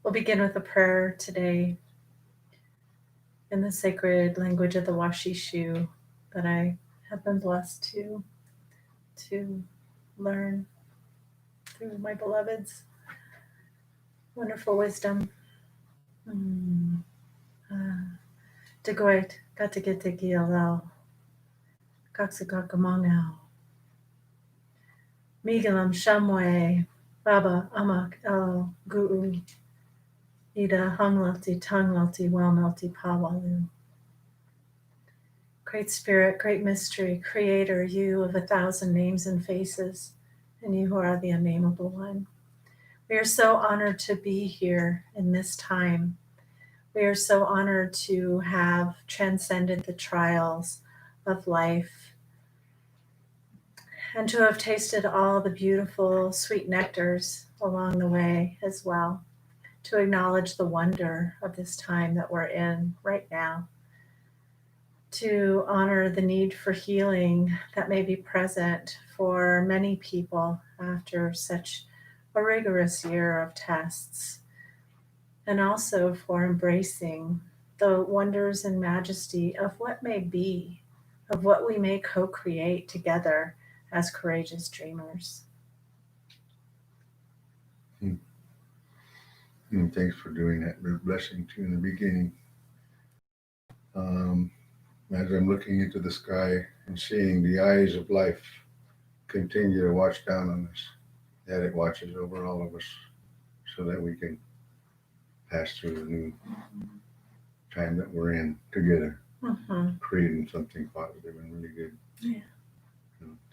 We'll begin with a prayer today in the sacred language of the Washishu that I have been blessed to learn through my beloved's wonderful wisdom. Degoit, Gatigitiki allow, Kaksakakamangao, Migalam Shamwe, Baba Amak El Guu, Ida Hunglalti, Tunglalti, Wellmelti, Pawalu. Great Spirit, great mystery, Creator, you of 1,000 names and faces, and you who are the unnameable one. We are so honored to be here in this time. We are so honored to have transcended the trials of life and to have tasted all the beautiful, sweet nectars along the way as well, to acknowledge the wonder of this time that we're in right now, to honor the need for healing that may be present for many people after such a rigorous year of tests, and also for embracing the wonders and majesty of what may be, of what we may co-create together as courageous dreamers. And thanks for doing that. Blessing too in the beginning. As I'm looking into the sky and seeing the eyes of life continue to watch down on us, that it watches over all of us so that we can pass through the new time that we're in together, creating something positive and really good. Yeah.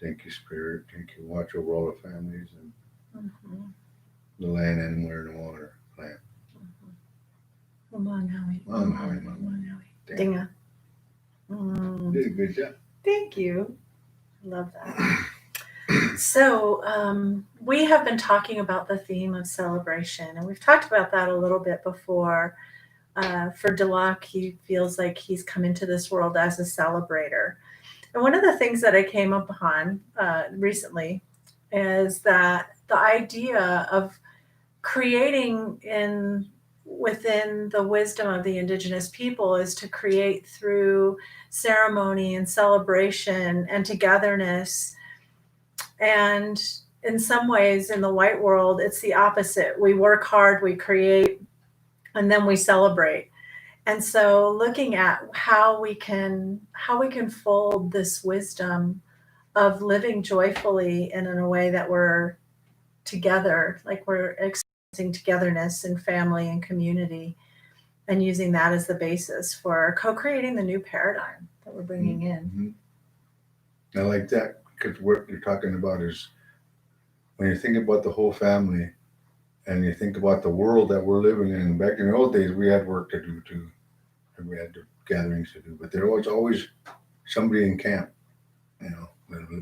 Thank you, Spirit. Thank you. Watch over all the families and the land, animal, and the water, plant. Dinga. Did a good job. Thank you. Love that. So we have been talking about the theme of celebration, and we've talked about that a little bit before. For Delak, he feels like he's come into this world as a celebrator. And one of the things that I came upon recently is that the idea of creating within the wisdom of the indigenous people is to create through ceremony and celebration and togetherness. And in some ways, in the white world, it's the opposite. We work hard, we create, and then we celebrate. And so looking at how we can fold this wisdom of living joyfully and in a way that we're together, like we're experiencing togetherness in family and community, and using that as the basis for co-creating the new paradigm that we're bringing in. I like that, because what you're talking about is when you think about the whole family and you think about the world that we're living in. Back in the old days, we had work to do too, and we had gatherings to do, but there was always somebody in camp,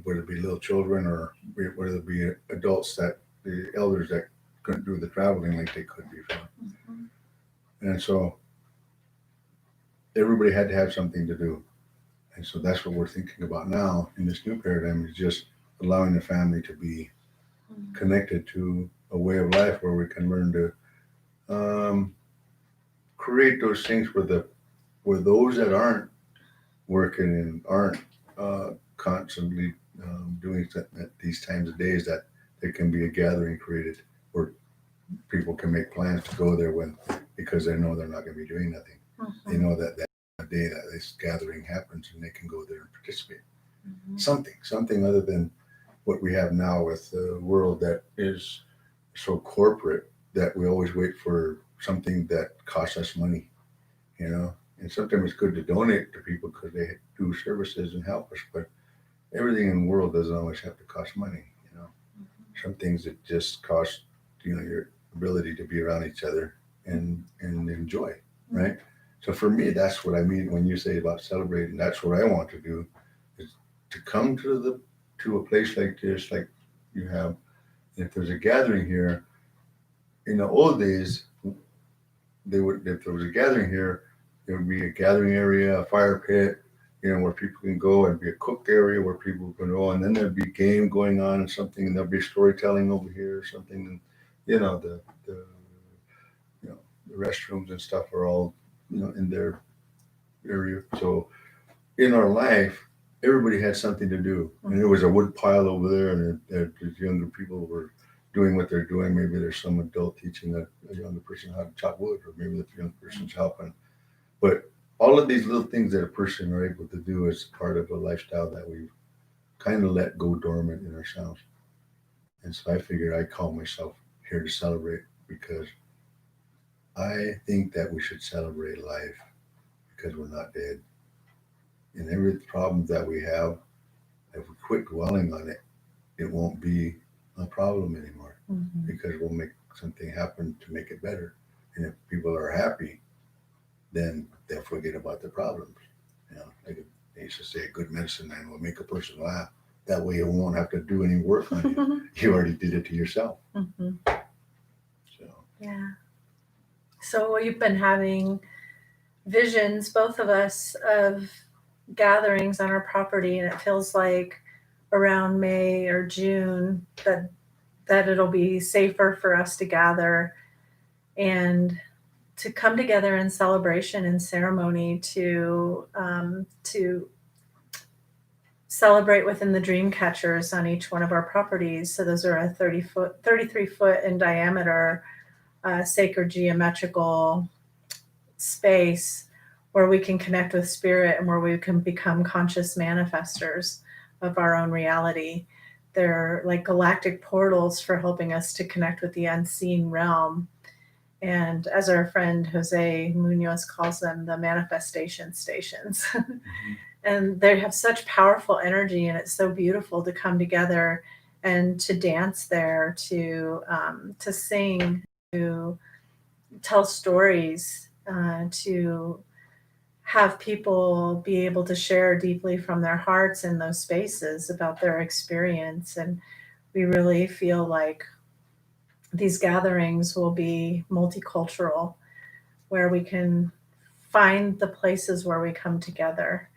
whether it be little children or whether it be adults, that the elders that couldn't do the traveling like they could before. And so everybody had to have something to do. And so that's what we're thinking about now in this new paradigm, is just allowing the family to be connected to a way of life where we can learn to create those things where those that aren't working and aren't constantly doing at these times of days, that there can be a gathering created where people can make plans to go there because they know they're not going to be doing nothing. They know that day that this gathering happens and they can go there and participate. Something other than what we have now with the world that is so corporate that we always wait for something that costs us money, and sometimes it's good to donate to people because they do services and help us, but everything in the world doesn't always have to cost money. Some things that just cost your ability to be around each other and enjoy, right? So for me, that's what I mean when you say about celebrating. That's what I want to do, is to come to a place like this, like you have. If there's a gathering here, in the old days, if there was a gathering here, there would be a gathering area, a fire pit, where people can go, and be a cooked area where people can go, and then there'd be game going on and something, and there'll be storytelling over here or something, and the the restrooms and stuff are all, in their area. So in our life, everybody had something to do, and there was a wood pile over there, and the younger people were doing what they're doing. Maybe there's some adult teaching a younger person how to chop wood, or maybe the young person's helping. But all of these little things that a person are able to do is part of a lifestyle that we've kind of let go dormant in ourselves. And so I figured I call myself here to celebrate because I think that we should celebrate life because we're not dead. And every problem that we have, if we quit dwelling on it, it won't be a problem anymore Mhm. because we'll make something happen to make it better. And if people are happy, then they'll forget about the problems. Like they used to say, a good medicine man will make a person laugh. That way you won't have to do any work on you. You already did it to yourself. Mhm. So Yeah. So we've been having visions, both of us, of gatherings on our property, and it feels like around May or June that it'll be safer for us to gather and to come together in celebration and ceremony to celebrate within the dream catchers on each one of our properties. So those are a 33 foot in diameter, sacred geometrical space where we can connect with spirit and where we can become conscious manifestors of our own reality. They're like galactic portals for helping us to connect with the unseen realm. And as our friend Jose Munoz calls them, the manifestation stations. And they have such powerful energy, and it's so beautiful to come together and to dance there, to sing, to tell stories, to have people be able to share deeply from their hearts in those spaces about their experience. And we really feel like these gatherings will be multicultural, where we can find the places where we come together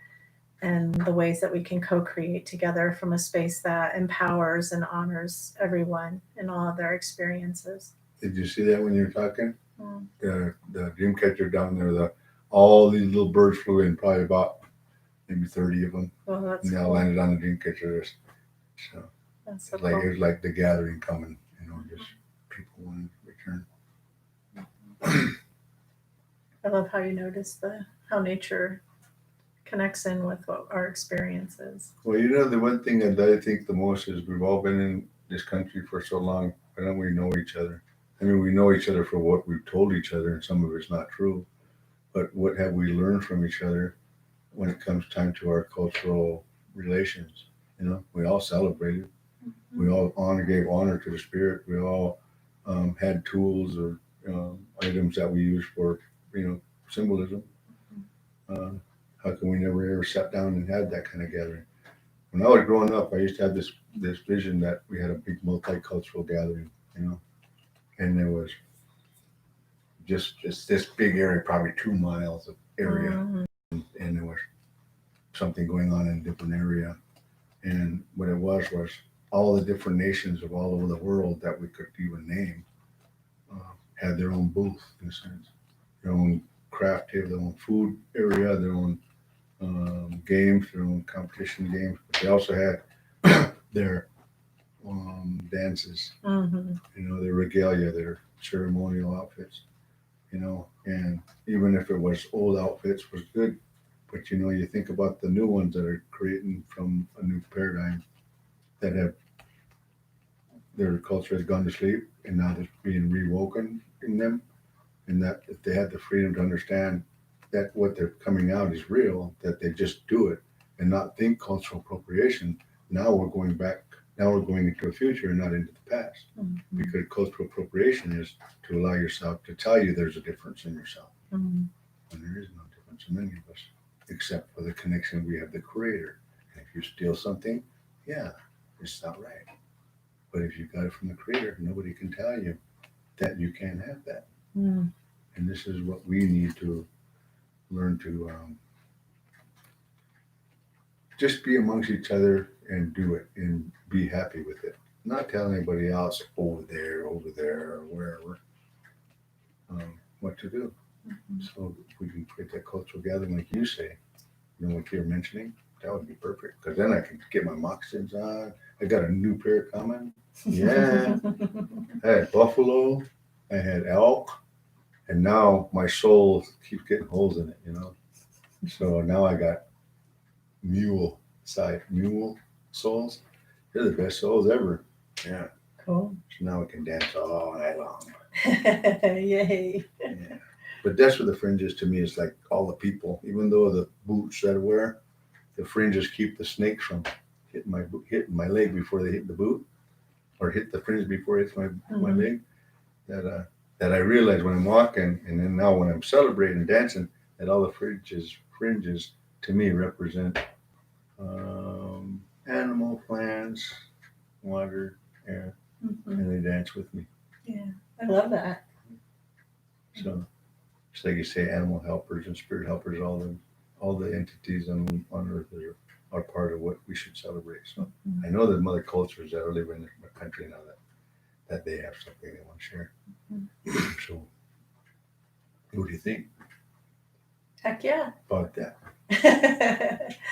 and the ways that we can co-create together from a space that empowers and honors everyone in all of their experiences. did you see that when you were talking? Mm. The dream catcher down there, all these little birds flew in, probably about maybe 30 of them, Well, that's and they all cool. landed on the dream catcher. So That's so it's like cool. it was like the gathering coming, just people wanting to return. I love how you notice how nature connects in with what our experience is. Well, the one thing that I think the most is we've all been in this country for so long. Why don't we know each other? I mean, we know each other for what we've told each other, and some of it's not true. But what have we learned from each other when it comes time to our cultural relations? We all celebrated. We all gave honor to the spirit. We all had tools or items that we use for, symbolism. Uh, how come we never ever sat down and had that kind of gathering? When I was growing up, I used to have this vision that we had a big multicultural gathering, and there was just this big area, probably 2 miles of area, Mhm. and there was something going on in a different area. And what it was all the different nations of all over the world that we could even name had their own booth, in a sense, their own craft table, their own food area, their own games, their own competition games. But they also had their dances, Mhm. their regalia, their ceremonial outfits, and even if it was old outfits was good. But you think about the new ones that are creating from a new paradigm that have their culture has gone to sleep and now it's being rewoken in them, and that if they had the freedom to understand that what they're coming out is real, that they just do it and not think cultural appropriation. Now we're going back. Now we're going into the future and not into the past, Mhm. because cultural appropriation is to allow yourself to tell you there's a difference in yourself, Mhm. when there is no difference in any of us, except for the connection we have the Creator. And if you steal something, yeah, it's not right. But if you got it from the Creator, nobody can tell you that you can't have that. Mhm. And this is what we need to learn to just be amongst each other and do it and be happy with it. Not tell anybody else over there, or wherever. what to do. Mhm. So if we can create that cultural gathering, like you say, what you're mentioning, that would be perfect. Because then I can get my moccasins on. I got a new pair coming. Yeah. I had buffalo, I had elk, and now my soul keeps getting holes in it. So now I got mule soles. They're the best soles ever. Yeah. Cool. So now we can dance all night long. Yay. Yeah. But that's what the fringes to me is like all the people. Even though the boots that I wear, the fringes keep the snakes from hitting my leg before they hit the boot, or hit the fringe before it hits my Mhm. leg. That I realize when I'm walking, and then now when I'm celebrating dancing, that all the fringes to me represent animal, plants, water, air, Mhm. and they dance with me. Yeah, I love that. So it's like you say, animal helpers and spirit helpers, all the entities on earth are part of what we should celebrate. So Mhm. I know that other cultures that are living in the country now that they have something they want to share. So what do you think Heck yeah. about that?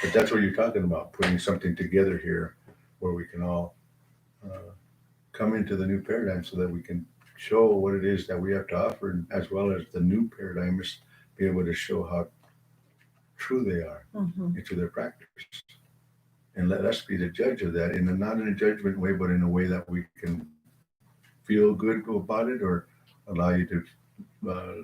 But that's what you're talking about, putting something together here where we can all come into the new paradigm so that we can show what it is that we have to offer, as well as the new paradigms be able to show how true they are Mhm. into their practice. And let us be the judge of that, not in a judgment way, but in a way that we can feel good about it, or allow you to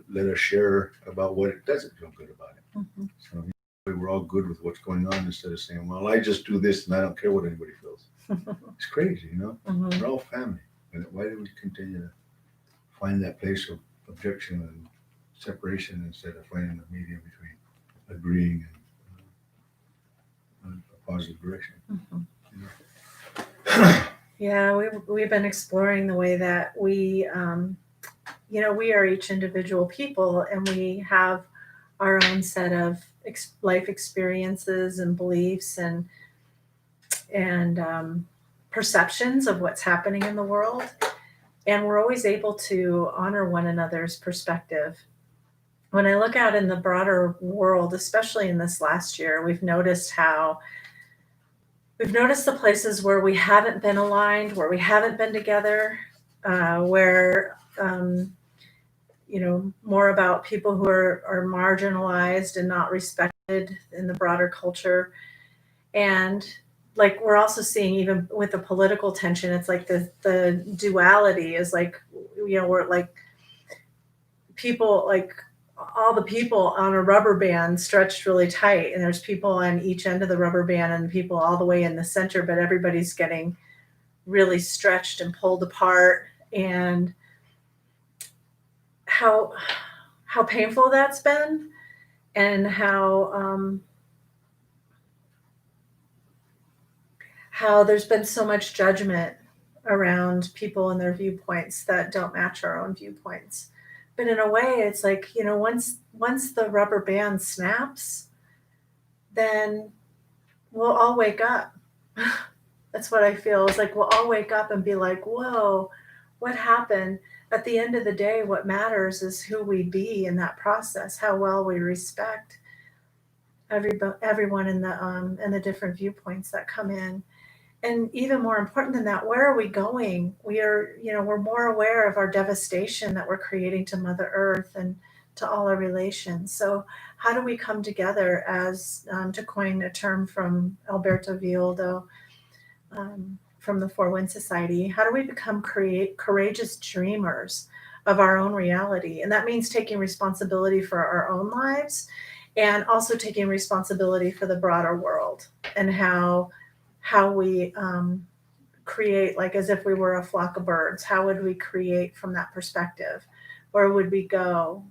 let us share about what it doesn't feel good about it. Mhm. So we're all good with what's going on instead of saying, well, I just do this and I don't care what anybody feels. It's crazy. Mhm. We're all family. And why do we continue to find that place of objection and separation instead of finding a medium between agreeing and a positive direction? Mhm. Yeah, we've been exploring the way that we are each individual people, and we have our own set of life experiences and beliefs and perceptions of what's happening in the world, and we're always able to honor one another's perspective. When I look out in the broader world, especially in this last year, we've noticed the places where we haven't been aligned, where we haven't been together, where more about people who are marginalized and not respected in the broader culture. And like we're also seeing, even with the political tension, it's like the duality is like, we're like people, like all the people on a rubber band stretched really tight, and there's people on each end of the rubber band and people all the way in the center, but everybody's getting really stretched and pulled apart. And how painful that's been, and how there's been so much judgment around people and their viewpoints that don't match our own viewpoints. But in a way, it's like, once the rubber band snaps, then we'll all wake up. That's what I feel. It's like we'll all wake up and be like, whoa, what happened? At the end of the day, what matters is who we be in that process, how well we respect everyone in the different viewpoints that come in. And even more important than that, where are we going? We're more aware of our devastation that we're creating to Mother Earth and to all our relations. So how do we come together as, to coin a term from Alberto Villoldo, from the Four Winds Society, how do we become courageous dreamers of our own reality? And that means taking responsibility for our own lives, and also taking responsibility for the broader world, and how we create, like as if we were a flock of birds. How would we create from that perspective? Where would we go?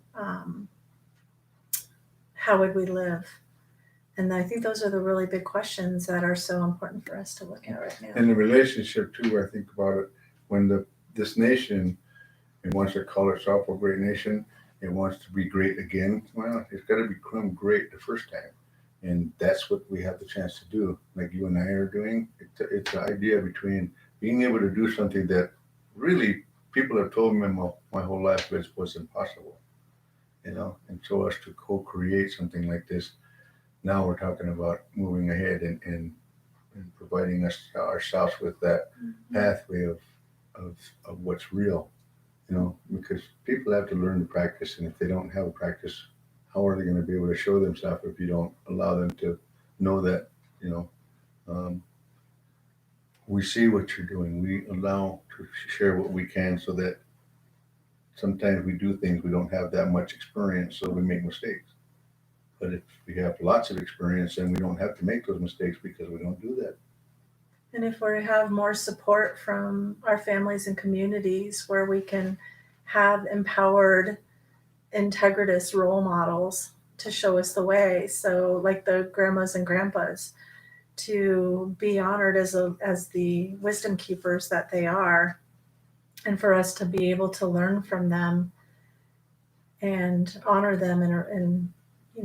How would we live? And I think those are the really big questions that are so important for us to look at right now. And the relationship too, I think about it, when this nation, it wants to call itself a great nation, it wants to be great again. Well, it's got to become great the first time. And that's what we have the chance to do, like you and I are doing. It's the idea between being able to do something that really people have told me my whole life was impossible. and so us to co-create something like this. Now we're talking about moving ahead and providing us ourselves with that pathway of what's real, because people have to learn to practice, and if they don't have a practice, how are they going to be able to show themselves if you don't allow them to know that, um, we see what you're doing. We allow to share what we can, so that sometimes we do things we don't have that much experience, so we make mistakes. But if we have lots of experience, then we don't have to make those mistakes because we don't do that. And if we have more support from our families and communities where we can have empowered, integritous role models to show us the way. So like the grandmas and grandpas, to be honored as the wisdom keepers that they are, and for us to be able to learn from them and honor them in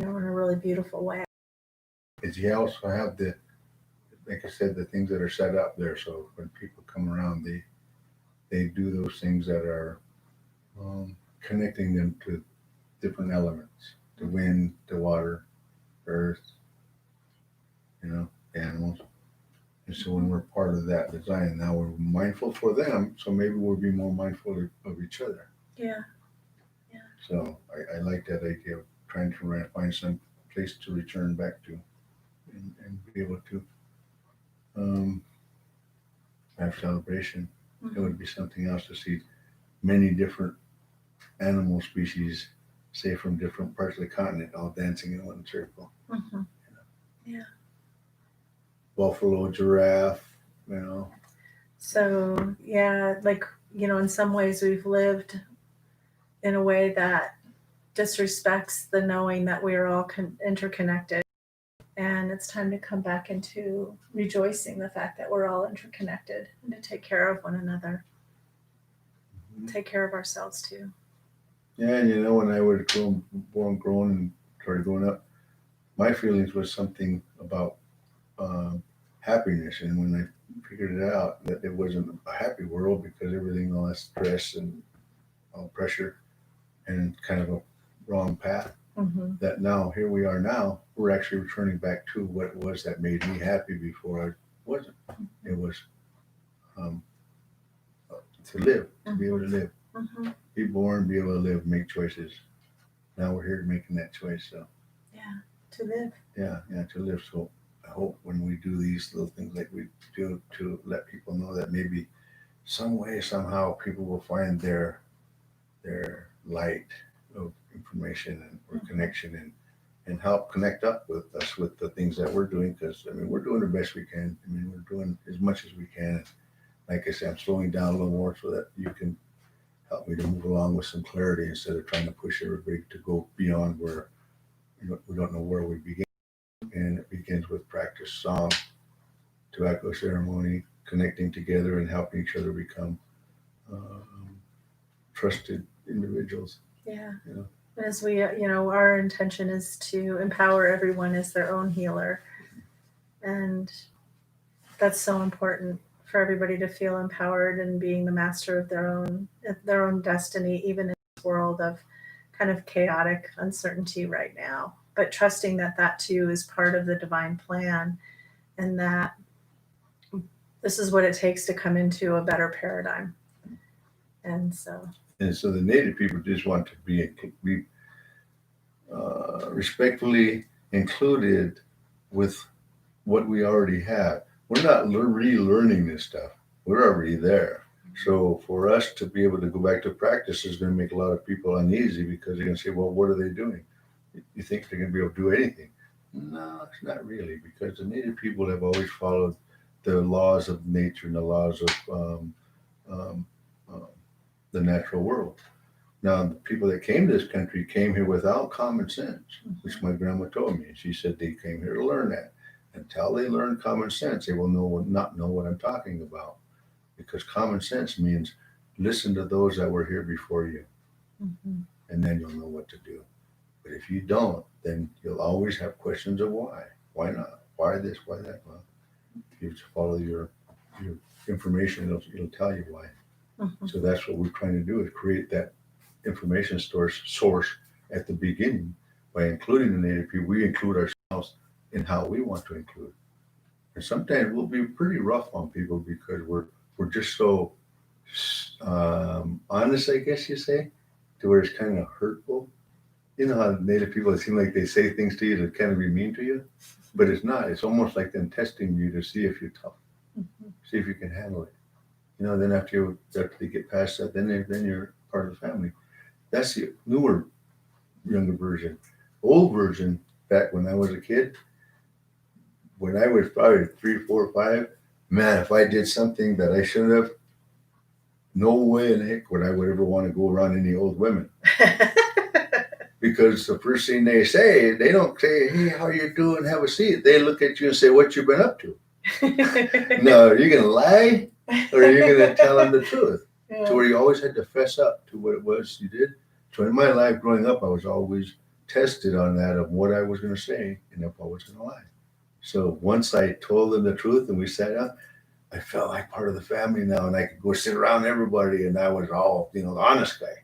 a really beautiful way. Is you also have like I said, the things that are set up there. So when people come around, they do those things that are connecting them to different elements: the wind, the water, earth, the animals. And so when we're part of that design, now we're mindful for them. So maybe we'll be more mindful of each other. Yeah. So I like that idea of trying to find some place to return back to, and be able to have celebration. It would be something else to see many different animal species, say from different parts of the continent, all dancing in one circle. Mm-hmm. Yeah. Buffalo, giraffe, So yeah, in some ways we've lived in a way that disrespects the knowing that we are all interconnected. And it's time to come back into rejoicing the fact that we're all interconnected, and to take care of one another, take care of ourselves too. Yeah, and when I was grown and started growing up, my feelings was something about happiness. And when I figured it out, that it wasn't a happy world, because everything, all that stress and all pressure and kind of a wrong path, that now here we are now, we're actually returning back to what it was that made me happy before I wasn't. It was to live, to be able to live, be born, be able to live, make choices. Now we're here making that choice. So to live. Yeah, to live. So I hope when we do these little things like we do, to let people know that maybe some way, somehow, people will find their light of information or connection, and help connect up with us with the things that we're doing. Because we're doing the best we can. We're doing as much as we can. Like I said, I'm slowing down a little more so that you can help me to move along with some clarity, instead of trying to push everybody to go beyond where we don't know where we begin. And it begins with practice, song, tobacco ceremony, connecting together and helping each other become trusted individuals. Yeah. As we, our intention is to empower everyone as their own healer. And that's so important for everybody to feel empowered and being the master of their own destiny, even in this world of kind of chaotic uncertainty right now. But trusting that too is part of the divine plan, and that this is what it takes to come into a better paradigm. And so the Native people just want to be respectfully included with what we already have. We're not relearning this stuff. We're already there. So for us to be able to go back to practice is going to make a lot of people uneasy, because they're going to say, well, what are they doing? You think they're going to be able to do anything? No, it's not really, because the Native people have always followed the laws of nature and the laws of the natural world. Now, the people that came to this country came here without common sense, which my grandma told me. She said they came here to learn that. Until they learn common sense, they will not know what I'm talking about. Because common sense means listen to those that were here before you, and then you'll know what to do. But if you don't, then you'll always have questions of why. Why not? Why this? Why that? Well, if you follow your information, it'll tell you why. So that's what we're trying to do, is create that information source at the beginning, by including the Native people, we include ourselves in how we want to include. And sometimes we'll be pretty rough on people because we're just so honest, I guess you say, to where it's kind of hurtful. You know how Native people, it seem like they say things to you to kind of be mean to you, but it's not. It's almost like them testing you to see if you're tough, see if you can handle it. You know, then after they get past that, then you're part of the family. That's the newer, younger version. Old version, back when I was a kid, when I was probably 3, 4, 5, man, if I did something that I shouldn't have, no way in heck would I would ever want to go around any old women. Because the first thing they say, they don't say, "Hey, how you doing? Have a seat." They look at you and say, "What you been up to?" No, are you gonna lie, or are you gonna tell them the truth? Yeah. To where you always had to fess up to what it was you did. So in my life growing up, I was always tested on that of what I was gonna say and if I was gonna lie. So once I told them the truth and we sat down, I felt like part of the family now, and I could go sit around everybody, and I was all, the honest guy.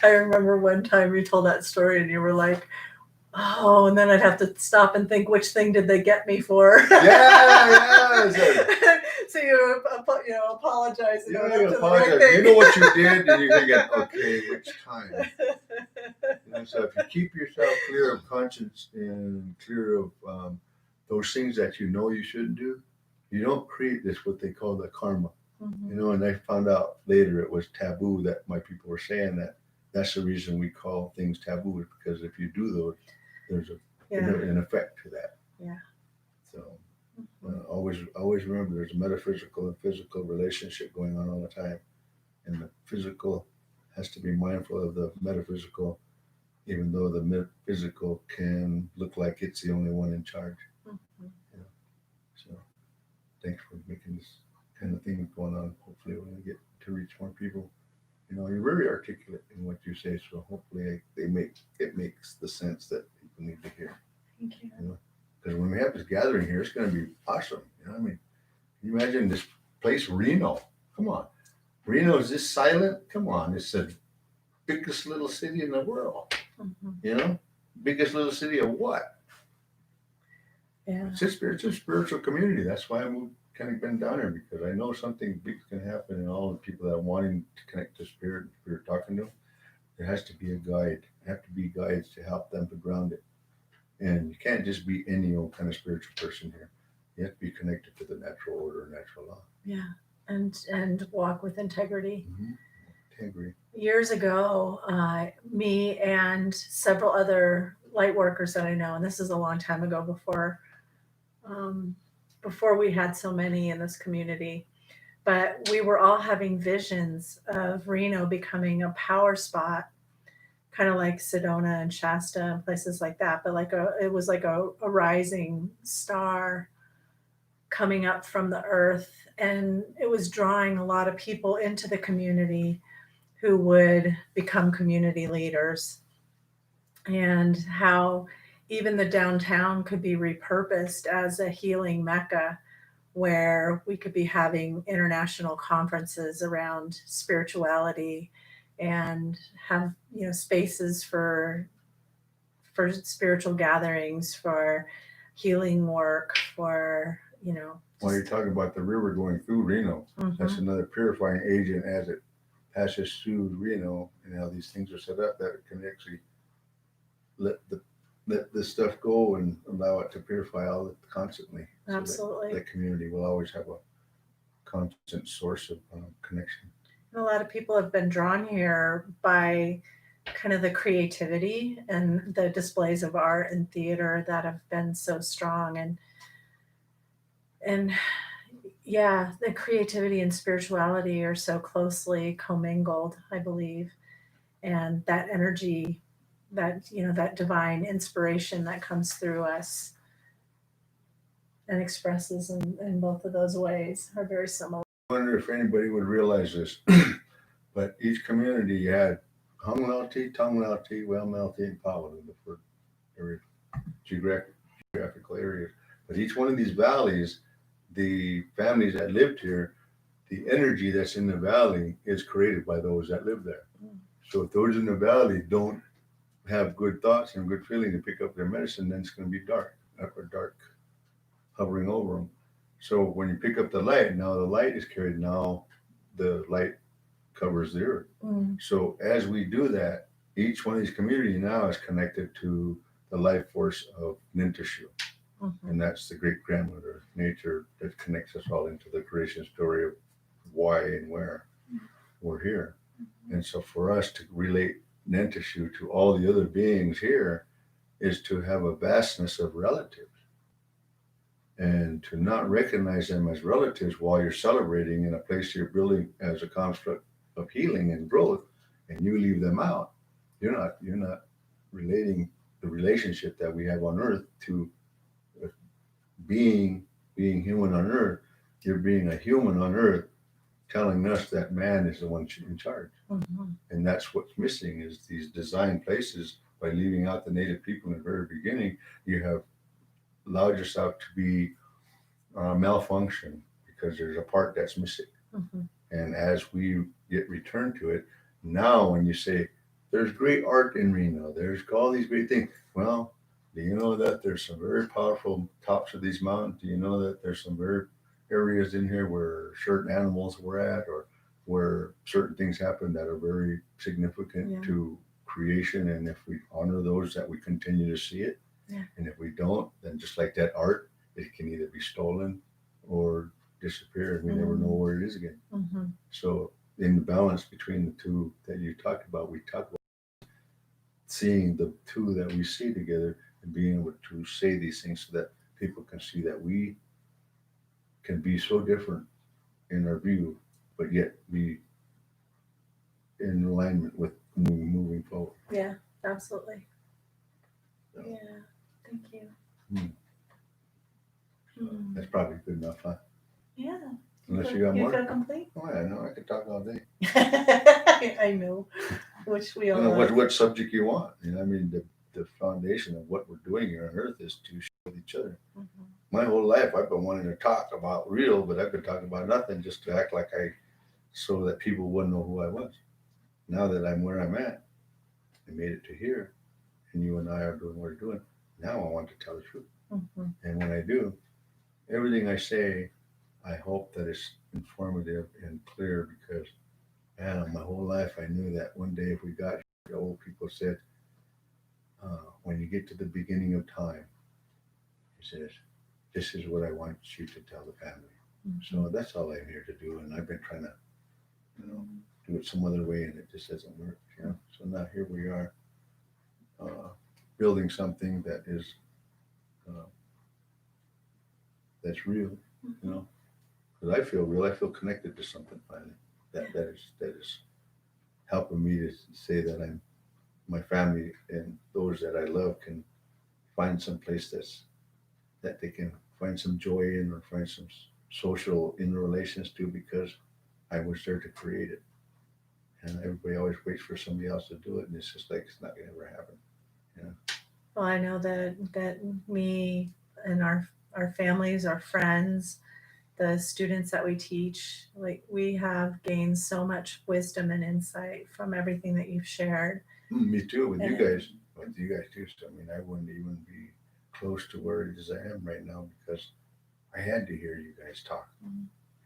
I remember one time you told that story and you were like, oh, and then I'd have to stop and think, which thing did they get me for? Yeah. So you apologize. You don't even apologize. You know what you did, and you're thinking, okay, which time? So if you keep yourself clear of conscience and clear of those things that you know you shouldn't do, you don't create this what they call the karma. Mhm. And I found out later it was taboo that my people were saying that's the reason we call things taboo, is because if you do those, there's an effect to that. Yeah. So always remember there's a metaphysical and physical relationship going on all the time, and the physical has to be mindful of the metaphysical, even though the physical can look like it's the only one in charge. Mhm. So thanks for making this kind of thing going on. Hopefully we're going to get to reach more people. You're very articulate in what you say, so hopefully it makes the sense that people need to hear. Thank you. Because when we have this gathering here, it's going to be awesome. Can you imagine this place, Reno? Come on, Reno is this silent? Come on, it's the biggest little city in the world. Mhm. Biggest little city of what? Yeah. It's a spiritual community. That's why I'm kind of been down here, because I know something big can happen, and all the people that are wanting to connect to spirit talking to them, there has to be a guide. There have to be guides to help them to ground it. And you can't just be any old kind of spiritual person here. You have to be connected to the natural order, natural law. Yeah. And walk with integrity. Integrity. Years ago, me and several other light workers that I know, and this is a long time ago before we had so many in this community, but we were all having visions of Reno becoming a power spot, kind of like Sedona and Shasta and places like that, but it was like a rising star coming up from the earth, and it was drawing a lot of people into the community who would become community leaders, and how even the downtown could be repurposed as a healing mecca where we could be having international conferences around spirituality and have spaces for spiritual gatherings, for healing work, for While you're talking about the river going through Reno, that's another purifying agent as it passes through Reno, and how these things are set up that it can actually let this stuff go and allow it to purify all constantly. Absolutely. So that community will always have a constant source of connection. And a lot of people have been drawn here by kind of the creativity and the displays of art and theater that have been so strong, and yeah, the creativity and spirituality are so closely commingled, I believe, and that energy, that divine inspiration that comes through us and expresses in both of those ways are very similar. I wonder if anybody would realize this, but each community had Hung Lauti, Tung Lauti, Well Melty, and Paladin, the four geographical areas. But each one of these valleys, the families that lived here, the energy that's in the valley is created by those that live there. So if those in the valley don't have good thoughts and good feeling to pick up their medicine, then it's going to be dark or dark hovering over them. So when you pick up the light, now the light is carried. Now the light covers the earth. Mm. So as we do that, each one of these communities now is connected to the life force of Nintashu. Mhm. And that's the great grandmother of nature that connects us all into the creation story of why and where we're here. And so for us to relate Nintashu to all the other beings here is to have a vastness of relatives and to not recognize them as relatives while you're celebrating in a place you're building as a construct of healing and growth, and you leave them out. You're not relating the relationship that we have on earth to being human on earth. You're being a human on earth telling us that man is the one in charge. Mhm. And that's what's missing is these design places. By leaving out the native people in the very beginning, you have allowed yourself to be malfunction because there's a part that's missing. Mhm. And as we get returned to it, now when you say there's great art in Reno, there's all these great things. Well, do you know that there's some very powerful tops of these mountains? Do you know that there's some very areas in here where certain animals were at or where certain things happen that are very significant Yeah. to creation? And if we honor those, that we continue to see it. Yeah. And if we don't, then just like that art, it can either be stolen or disappear and we never know where it is again. Mhm. So in the balance between the two that you talked about, we talked about seeing the two that we see together and being able to say these things so that people can see that we can be so different in our view, but yet be in alignment with moving forward. Yeah, absolutely. So, Yeah, thank you. that's probably good enough, huh? Yeah. Unless you got more. feel complete? Oh, yeah, no, I could talk all day. I know, which we all You know, are. what subject you want. You know, I mean, the foundation of what we're doing here on earth is to share with each other. Mhm. My whole life, I've been wanting to talk about real, but I've been talking about nothing just to act like so that people wouldn't know who I was. Now that I'm where I'm at, I made it to here, and you and I are doing what we're doing. Now I want to tell the truth. Mhm. And when I do, everything I say, I hope that it's informative and clear because, man, my whole life I knew that one day if we got here, the old people said, when you get to the beginning of time, he says, this is what I want you to tell the family. So that's all I'm here to do. And I've been trying to, do it some other way and it just doesn't work. So now here we are building something that is, that's real, because I feel real. I feel connected to something finally that is helping me to say that my family and those that I love can find some place that they can find some joy in or find some social interrelations to because I was there to create it. And everybody always waits for somebody else to do it, and it's just like it's not gonna ever happen. Well, I know that me and our families, our friends, the students that we teach, like we have gained so much wisdom and insight from everything that you've shared. Me too, with you And- guys, too. So I mean, I wouldn't even be close to where it is I am right now because I had to hear you guys talk.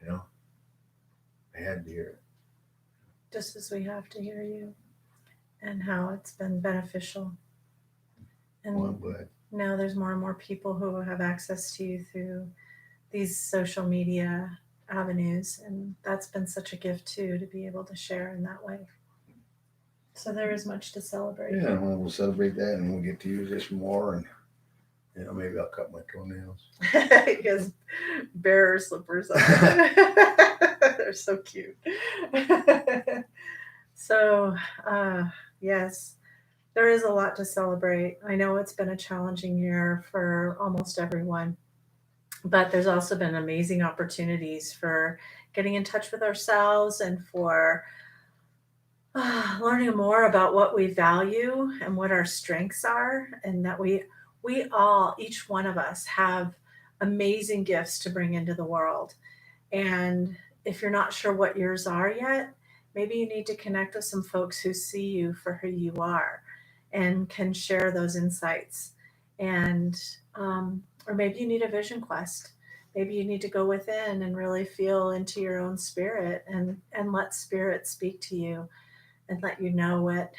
I had to hear it. Just as we have to hear you and how it's been beneficial. And Well, I'm glad. now there's more and more people who have access to you through these social media avenues. And that's been such a gift too, to be able to share in that way. So there is much to celebrate. Yeah, well, we'll celebrate that, and we'll get to use this more, and maybe I'll cut my toenails. He has bear slippers on. They're so cute. So, yes, there is a lot to celebrate. I know it's been a challenging year for almost everyone, but there's also been amazing opportunities for getting in touch with ourselves and for learning more about what we value and what our strengths are, and that we all, each one of us, have amazing gifts to bring into the world. And if you're not sure what yours are yet, maybe you need to connect with some folks who see you for who you are and can share those insights. And or maybe you need a vision quest. Maybe you need to go within and really feel into your own spirit and let spirit speak to you and let you know what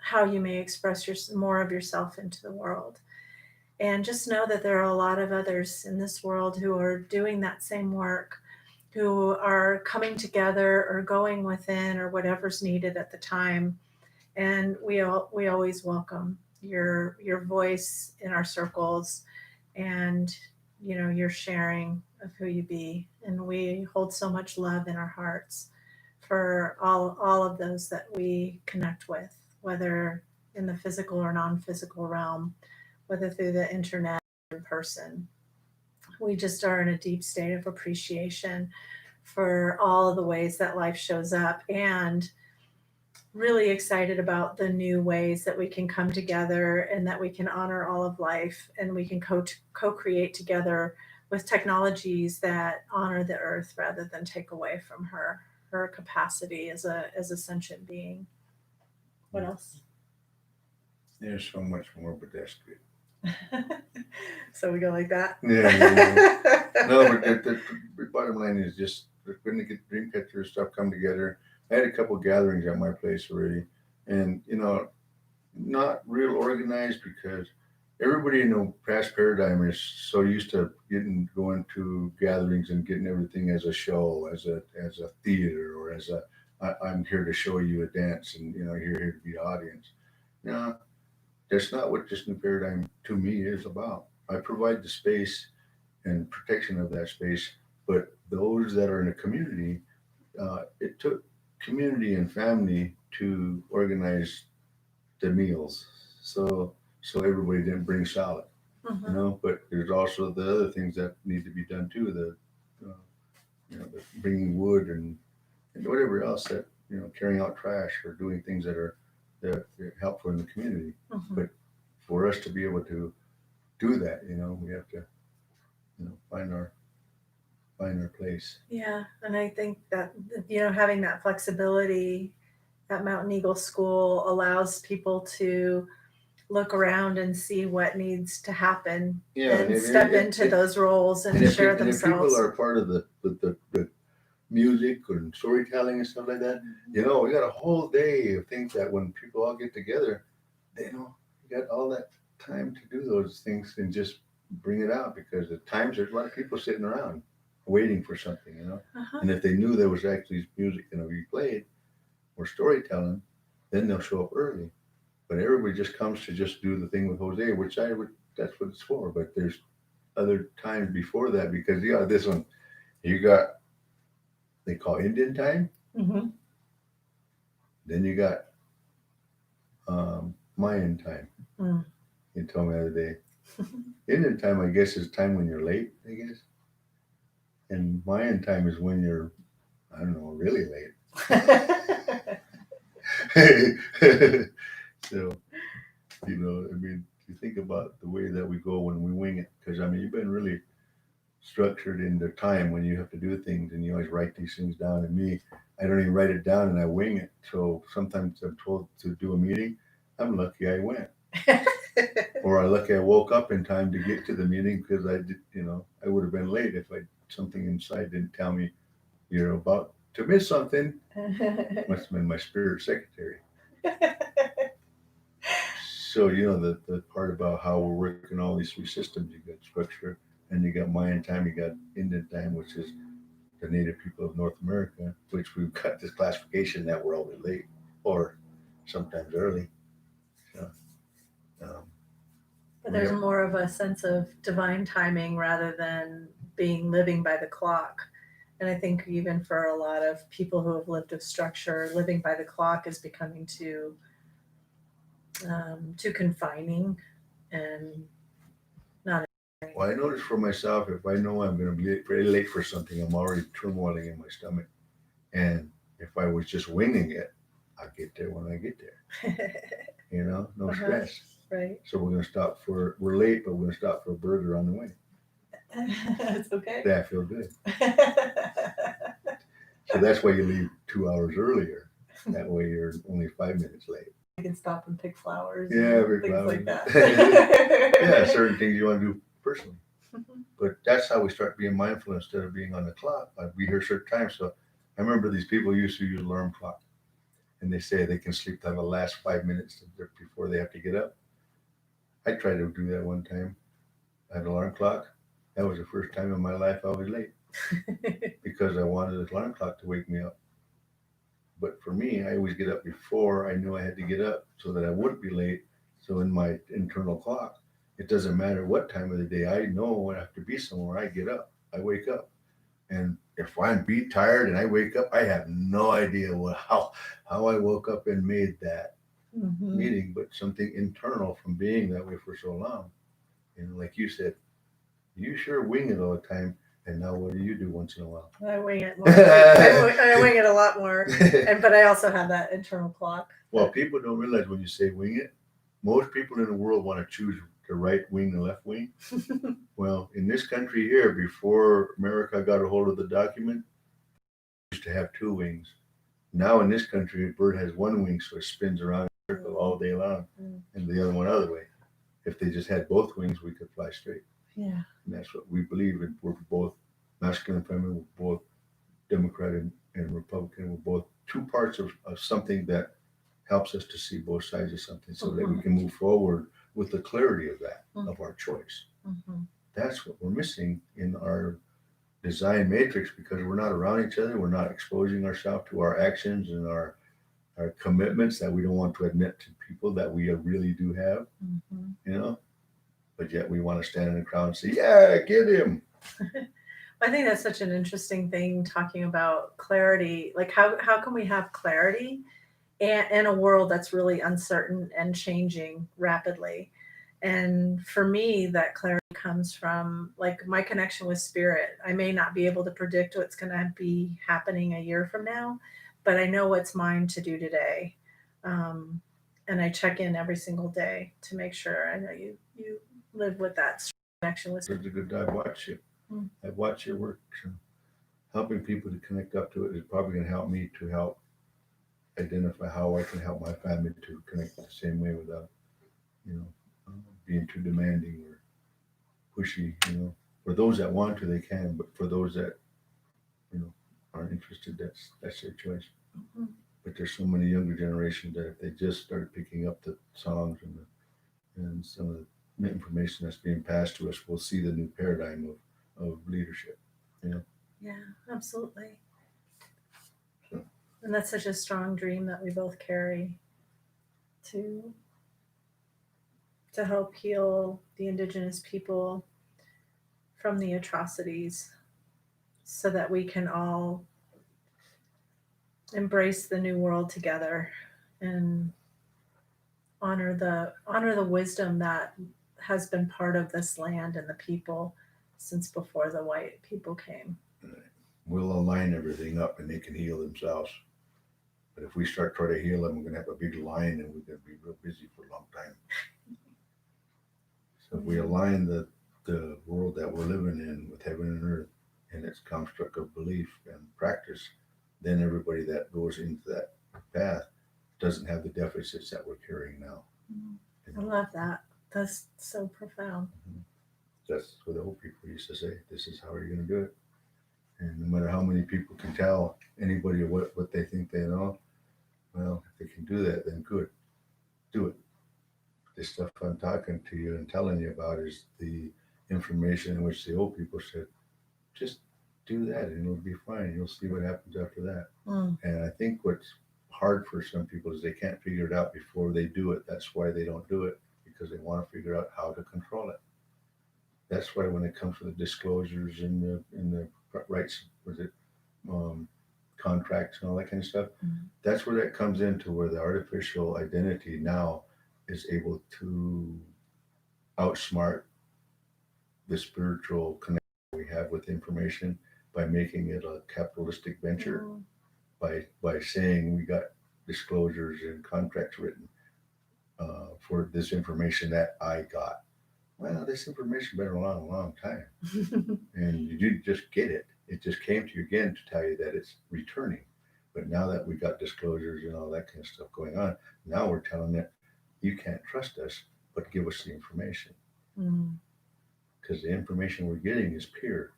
how you may express more of yourself into the world. And just know that there are a lot of others in this world who are doing that same work, who are coming together or going within or whatever's needed at the time. And we always welcome your voice in our circles, and your sharing of who you be. And we hold so much love in our hearts for all of those that we connect with, whether in the physical or non-physical realm, whether through the internet or in person. We just are in a deep state of appreciation for all of the ways that life shows up, and really excited about the new ways that we can come together and that we can honor all of life, and we can co-create together with technologies that honor the earth rather than take away from her capacity as a sentient being. What else? There's so much more, but that's good. So we go like that. Yeah. No, but the bottom line is just when the Dreamcatcher stuff come together. I had a couple gatherings at my place already, and not real organized because everybody in the past paradigm is so used to going to gatherings and getting everything as a show, as a theater, or as I'm here to show you a dance, and you're here to be the audience. No, that's not what this new paradigm to me is about. I provide the space and protection of that space, but those that are in a community, it took community and family to organize the meals. So everybody didn't bring salad, But there's also the other things that need to be done too. The bringing wood and whatever else that carrying out trash or doing things that are helpful in the community. But for us to be able to do that, we have to find our place. Yeah, and I think that having that flexibility at Mountain Eagle School allows people to look around and see what needs to happen, and step into those roles and share themselves. And if people are part of the music and storytelling and stuff like that, we got a whole day of things that when people all get together, you got all that time to do those things and just bring it out, because at times there's a lot of people sitting around waiting for something, And if they knew there was actually music going to be played or storytelling, then they'll show up early. But everybody just comes to just do the thing with Jose, which that's what it's for. But there's other times before that, because this one, you got, they call Indian time. Then you got Mayan time. You told me the other day. Indian time, I guess, is time when you're late, I guess. And Mayan time is when you're, I don't know, really late. So, you think about the way that we go when we wing it, because you've been really structured in the time when you have to do things, and you always write these things down. And me, I don't even write it down, and I wing it. So sometimes I'm told to do a meeting. I'm lucky I went. Or I'm lucky I woke up in time to get to the meeting, because I did, I would have been late if something inside didn't tell me you're about to miss something. Must have been my spirit secretary. So the part about how we're working all these three systems, you got structure, and you got Mayan time, you got Indian time, which is the native people of North America, which we've got this classification that we're always late or sometimes early. So, but there's more of a sense of divine timing rather than living by the clock. And I think even for a lot of people who have lived with structure, living by the clock is becoming too confining and not. Well, I notice for myself, if I know I'm going to be very late for something, I'm already turmoiling in my stomach. And if I was just winging it, I'll get there when I get there. No stress. Right. So we're going to stop we're late, but we're going to stop for a burger on the way. That's okay. Yeah, I feel good. So that's why you leave 2 hours earlier. That way you're only 5 minutes late. You can stop and pick flowers. Yeah, and big things flowers. like that. Yeah, certain things you want to do personally. But that's how we start being mindful instead of being on the clock. Like we hear certain times. So I remember these people used to use alarm clock, and they say they can sleep to the last 5 minutes before they have to get up. I tried to do that one time. I had an alarm clock. That was the first time in my life I was late because I wanted the alarm clock to wake me up. But for me, I always get up before I knew I had to get up so that I wouldn't be late. So in my internal clock, it doesn't matter what time of the day. I know when I have to be somewhere, I get up, I wake up. And if I'm beat tired and I wake up, I have no idea how I woke up and made that meeting, but something internal from being that way for so long. And like you said, you sure wing it all the time. And now what do you do once in a while? I wing it more. I wing it a lot more. But I also have that internal clock. Well, people don't realize when you say wing it, most people in the world want to choose the right wing and left wing. Well, in this country here, before America got a hold of the document, it used to have two wings. Now in this country, a bird has one wing, so it spins around in a circle all day long, and the other one other way. If they just had both wings, we could fly straight. Yeah. And that's what we believe in. We're both masculine and feminine, we're both Democrat and Republican, we're both two parts of something that helps us to see both sides of something so that we can move forward with the clarity of that, of our choice. That's what we're missing in our design matrix because we're not around each other. We're not exposing ourselves to our actions and our commitments that we don't want to admit to people that we really do have, you know, but yet we want to stand in the crowd and say, yeah, get him. I think that's such an interesting thing talking about clarity. Like how can we have clarity in a world that's really uncertain and changing rapidly? And for me, that clarity comes from like my connection with spirit. I may not be able to predict what's going to be happening a year from now, but I know what's mine to do today. And I check in every single day to make sure. I know you live with that connection with spirit. It's a good I watch you. I watch your work. So helping people to connect up to it is probably going to help me to help identify how I can help my family to connect the same way without, you know, being too demanding or pushy. You know, for those that want to, they can, but for those that, you know, aren't interested, that's their choice. But there's so many younger generations that if they just started picking up the songs and some of the information that's being passed to us, we'll see the new paradigm of leadership. You know. Yeah, absolutely. So. And that's such a strong dream that we both carry to help heal the indigenous people from the atrocities so that we can all embrace the new world together and honor the wisdom that has been part of this land and the people since before the white people came. We'll align everything up and they can heal themselves. But if we start trying to heal them, we're going to have a big line and we're going to be real busy for a long time. So if we align the world that we're living in with heaven and earth and its construct of belief and practice, then everybody that goes into that path doesn't have the deficits that we're carrying now. I love that. That's so profound. That's what the old people used to say. This is how you're going to do it. And no matter how many people can tell anybody what they think they know, well, if they can do that, then good. Do it. This stuff I'm talking to you and telling you about is the information in which the old people said, just do that and it'll be fine. You'll see what happens after that. And I think what's hard for some people is they can't figure it out before they do it. That's why they don't do it, because they want to figure out how to control it. That's why when it comes to the disclosures in the rights, was it contracts and all that kind of stuff, that's where that comes into where the artificial identity now is able to outsmart the spiritual connection we have with information by making it a capitalistic venture, by saying we got disclosures and contracts written for this information that I got. Well, this information been around a long time, and you didn't just get it. It just came to you again to tell you that it's returning. But now that we got disclosures and all that kind of stuff going on, now we're telling it, you can't trust us, but give us the information. Mm. Because the information we're getting is pure.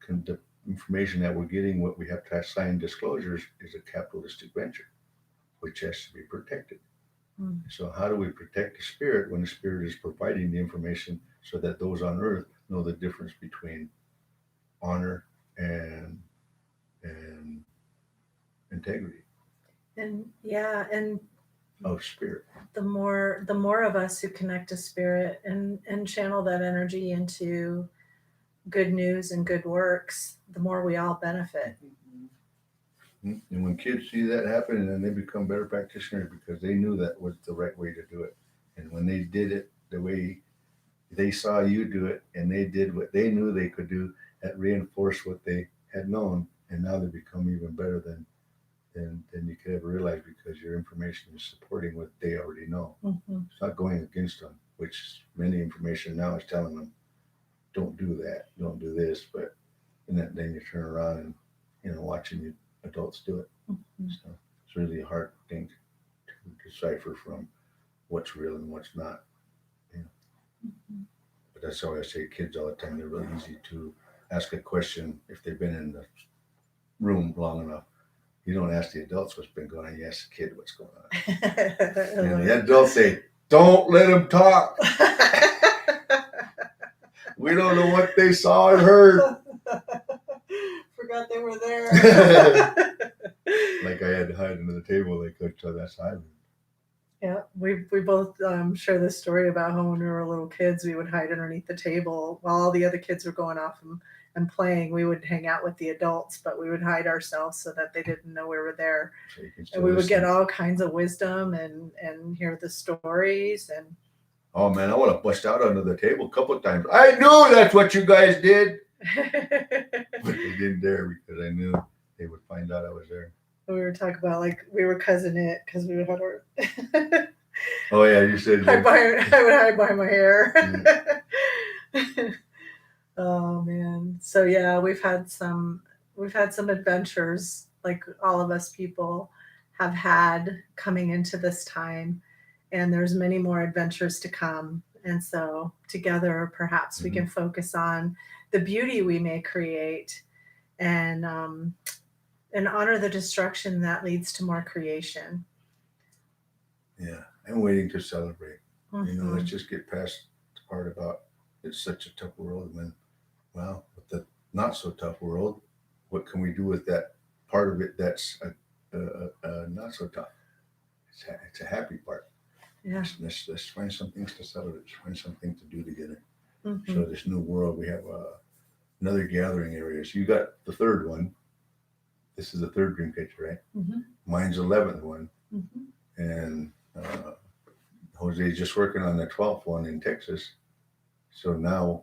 The information that we're getting, what we have to sign disclosures, is a capitalistic venture, which has to be protected. Mm. So how do we protect the spirit when the spirit is providing the information so that those on earth know the difference between honor and integrity And yeah, and of spirit? the more of us who connect to spirit and channel that energy into good news and good works, the more we all benefit. And when kids see that happen, then they become better practitioners because they knew that was the right way to do it. And when they did it the way they saw you do it, and they did what they knew they could do, that reinforced what they had known, and now they become even better than you could ever realize because your information is supporting what they already know. Mm-hmm. It's not going against them, which many information now is telling them, don't do that, don't do this, but and then you turn around and watching the adults do it. Mm-hmm. So it's really a hard thing to decipher from what's real and what's not. Mm-hmm. But that's why I say kids all the time, they're really easy to ask a question if they've been in the room long enough. You don't ask the adults what's been going on, you ask the kid what's going on. And the adults say, don't let them talk. We don't know what they saw or heard. Forgot they were there. Like I had to hide under the table, they could tell that's silent. Yeah, we both share this story about how when we were little kids, we would hide underneath the table while all the other kids were going off and playing. We would hang out with the adults, but we would hide ourselves so that they didn't know we were there. So you can And we would listen. get all kinds of wisdom and hear the stories. And oh man, I want to bust out under the table a couple of times. I knew that's what you guys did, but they didn't dare because I knew they would find out I was there. we were talking about like we were cousin it because we would have our Oh yeah, you said I would hide behind my hair. Oh man. So yeah, we've had some adventures like all of us people have had coming into this time, and there's many more adventures to come. And so together perhaps we can focus on the beauty we may create and honor the destruction that leads to more creation. Yeah, I'm waiting to celebrate. Mm-hmm. Let's just get past the part about it's such a tough world. When, well, with the not so tough world, what can we do with that part of it that's not so tough? It's a happy part. Yeah. Let's find some things to celebrate. Let's find something to do together. Mm-hmm. So this new world, we have another gathering area. So you got the third one. This is the third dream catcher, right? Mm-hmm. Mine's 11th one. Mm-hmm. And Jose's just working on the 12th one in Texas. So now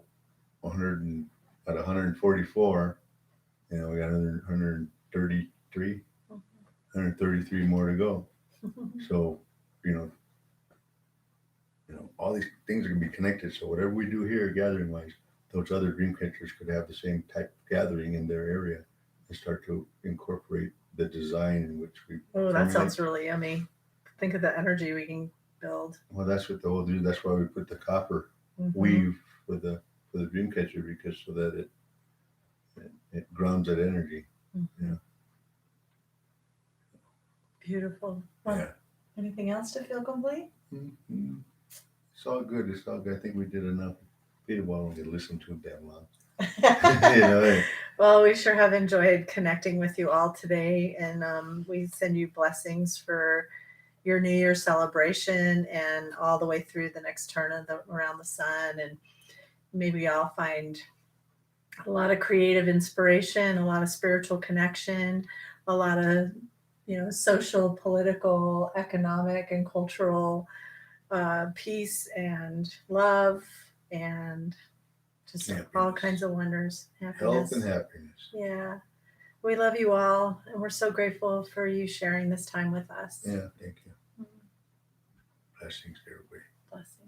144, we got another 133 more to go. So, all these things are going to be connected. So whatever we do here gathering wise, those other dream catchers could have the same type of gathering in their area and start to incorporate the design in which we. Oh, that sounds really yummy. Think of the energy we can build. Well, that's what the whole do. That's why we put the copper weave for the dream catcher, because so that it grounds that energy. Mm-hmm. Yeah. Beautiful. Well, yeah. Anything else to feel complete? Mm-hmm. It's all good. It's all good. I think we did enough. Peter won't get listened to damn long. Well, we sure have enjoyed connecting with you all today, and we send you blessings for your New Year celebration and all the way through the next turn of around the sun. And maybe y'all find a lot of creative inspiration, a lot of spiritual connection, a lot of social, political, economic, and cultural peace and love and just happiness. All kinds of wonders. Happiness. Health and happiness. Yeah. We love you all, and we're so grateful for you sharing this time with us. Yeah, thank you. Blessings to everybody. Blessings.